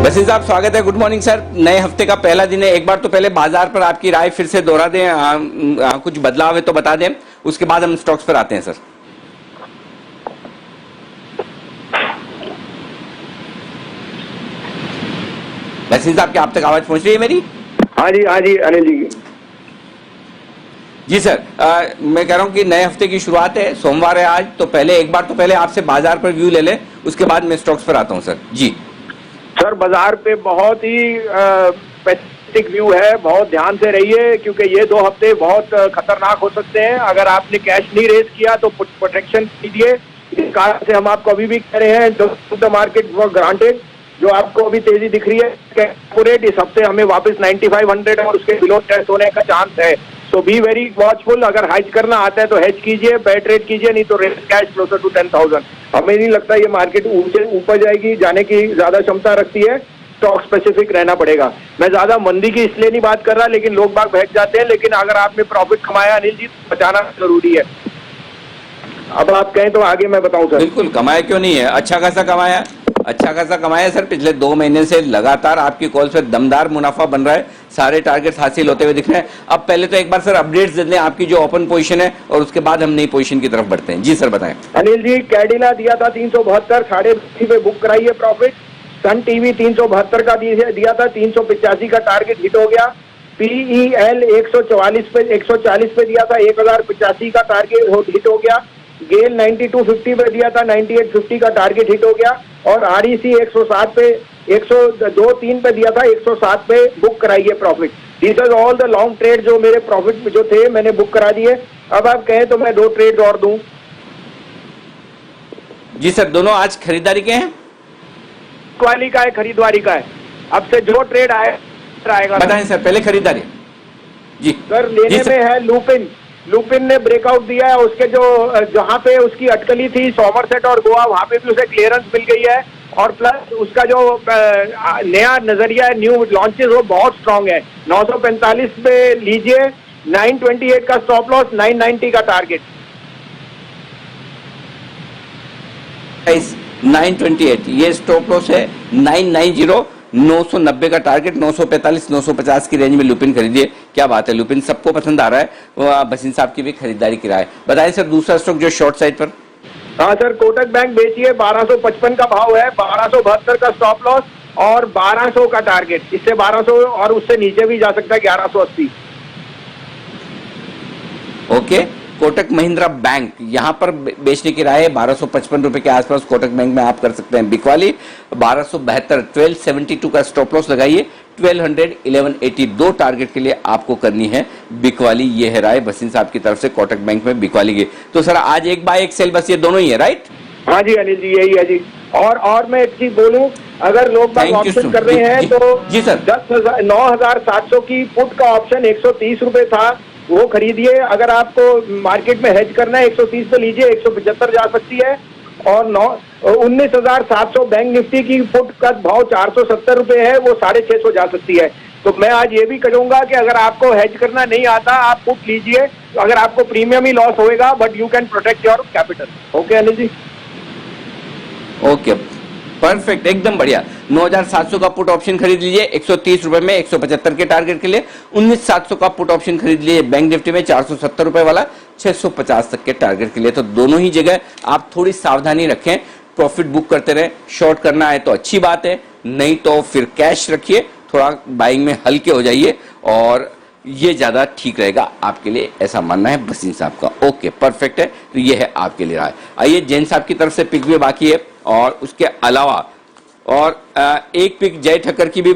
वसीम साहब स्वागत है, गुड मॉर्निंग सर। नए हफ्ते का पहला दिन है, एक बार तो पहले बाजार पर आपकी राय फिर से दोहरा दें, कुछ बदलाव है तो बता दें, उसके बाद हम स्टॉक्स पर आते हैं सर। वसीम साहब क्या आप तक आवाज पहुंच रही है मेरी? हाँ जी अनिल जी। जी सर, मैं कह रहा हूं कि नए हफ्ते की शुरुआत है, सोमवार है आज, तो पहले एक बार तो पहले आपसे बाजार पर व्यू ले लें, उसके बाद मैं स्टॉक्स पर आता हूं सर। जी सर, बाजार पे बहुत ही पेसिमिस्टिक व्यू है, बहुत ध्यान से रहिए क्योंकि ये 2 हफ्ते बहुत खतरनाक हो सकते हैं। अगर आपने कैश नहीं रेज किया तो प्रोटेक्शन कीजिए। इस कारण से हम आपको अभी भी कह रहे हैं, द मार्केट फॉर ग्रांटेड, जो आपको अभी तेजी दिख रही है कैलकुलेट, इस हफ्ते हमें वापस 9500 और उसके बिलो टेस्ट होने का चांस है। सो बी वेरी वॉचफुल। अगर हेज करना आता है तो हेज कीजिए, बेयर ट्रेड कीजिए, नहीं तो रेस कैश क्लोजर टू 10,000। हमें नहीं लगता ये मार्केट ऊपर जाएगी, जाने की ज्यादा क्षमता रखती है। स्टॉक स्पेसिफिक रहना पड़ेगा। मैं ज्यादा मंदी की इसलिए नहीं बात कर रहा, लेकिन लोग बाग बहक जाते हैं। लेकिन अगर आपने प्रॉफिट कमाया अनिल जी, तो बचाना जरूरी है। अब आप कहें तो आगे मैं बताऊं सर। बिल्कुल, कमाया क्यों नहीं है, अच्छा खासा कमाया सर। पिछले 2 महीने से लगातार आपकी कॉल से दमदार मुनाफा बन रहा है, सारे टारगेट्स हासिल होते हुए दिख रहे हैं। अब पहले तो एक बार सर अपडेट्स दे दें आपकी जो ओपन पोजीशन है, और उसके बाद हम नई पोजीशन की तरफ बढ़ते हैं। जी सर बताएं। अनिल जी, कैडिला दिया था 372, 3.5 पे बुक कराइए प्रॉफिट। सन टीवी 372 का दिया था, 385 का टारगेट हिट हो गया। पीईएल 140 पे दिया था, 1085 का टारगेट हिट हो गया। गेल 9250 पे दिया था, 9850 का टारगेट हिट हो गया। और आरईसी 107 पे 102.3 पे दिया था, 107 पे बुक कराइए profit. This is all the long trade जो मेरे प्रॉफिट जो थे मैंने बुक करा दिए। अब आप कहें तो मैं 2 ट्रेड और दूं। जी सर, दोनों आज खरीदारी के हैं? वाली का है, खरीदवारी का है। अब से जो ट्रेड आएगा बताएं सर, पहले खरीदारी। जी सर, लेने में है लुपिन ने ब्रेकआउट दिया है। उसके जो जहां पे उसकी अटकली थी सॉमरसेट और गोवा, वहां पे भी उसे क्लियरेंस मिल गई है। और प्लस उसका जो नया नजरिया है, न्यू लॉन्चेस, वो बहुत स्ट्रांग है। 945 पे लीजिए, 928 का स्टॉप लॉस, 990 का टारगेट। 928 ये स्टॉप लॉस है, 990, 990 का टारगेट, 945 950 की रेंज में लुपिन खरीदिए। क्या बात है, लुपिन सबको पसंद आ रहा है। वसीम साहब की भी खरीदारी की राय बताएं सर। दूसरा स्टॉक जो शॉर्ट साइड पर। हाँ सर, कोटक बैंक बेचिए, 1255 का भाव है, 1272 का स्टॉप लॉस और 1200 का टारगेट। इससे 1200 और उससे नीचे भी जा सकता है, 1180। ओके, कोटक महिंद्रा बैंक यहां पर बेचने की राय है, 1255 रुपए के आसपास कोटक बैंक में आप कर सकते हैं बिकवाली। 1272 1272 का स्टॉप लॉस लगाइए, 1200 1180 दो टारगेट के लिए आपको करनी है बिकवाली। ये है राय वसीम साहब की तरफ से कोटक बैंक में बिकवाली की। तो सर आज एक बाय एक सेल, बस ये दोनों ही है, राइट? हाँ जी अनिल जी, यही है जी। और मैं एक चीज बोलूं, अगर लोग बात ऑप्शन कर रहे हैं तो जी सर, 9,700 की पुट का ऑप्शन 130 रुपए था, वो खरीदिए। अगर आपको मार्केट में हेज करना है 130 पे लीजिए, 175 जा सकती है। और 19,700 बैंक निफ्टी की पुट का भाव 470 रुपए है, वो 650 जा सकती है। तो मैं आज ये भी कहूंगा कि अगर आपको हेज करना नहीं आता, आप पुट लीजिए। अगर आपको प्रीमियम ही लॉस होएगा, but you can protect your capital. Okay Anil ji? Okay, perfect, एकदम बढ़िया। 9,700 का पुट ऑप्शन खरीद लीजिए 130 रुपए में, 175 के टारगेट के लिए। 19,700 का पुट ऑप्शन खरीद लीजिए बैंक निफ्टी में, 470 रुपए वाला, 650 तक के टारगेट के लिए। तो दोनों ही जगह आप थोड़ी सावधानी रखें, प्रॉफिट बुक करते रहे। शॉर्ट करना है तो अच्छी बात है, नहीं तो फिर कैश रखिए, थोड़ा बाइंग में हल्के हो जाइए, और ये ज्यादा ठीक रहेगा आपके लिए, ऐसा मानना है वसीम साहब का। ओके, परफेक्ट है। तो ये है आपके लिए राय। आइए जैन साहब की तरफ से पिक भी बाकी है, और उसके अलावा और एक पिक जय ठक्कर की भी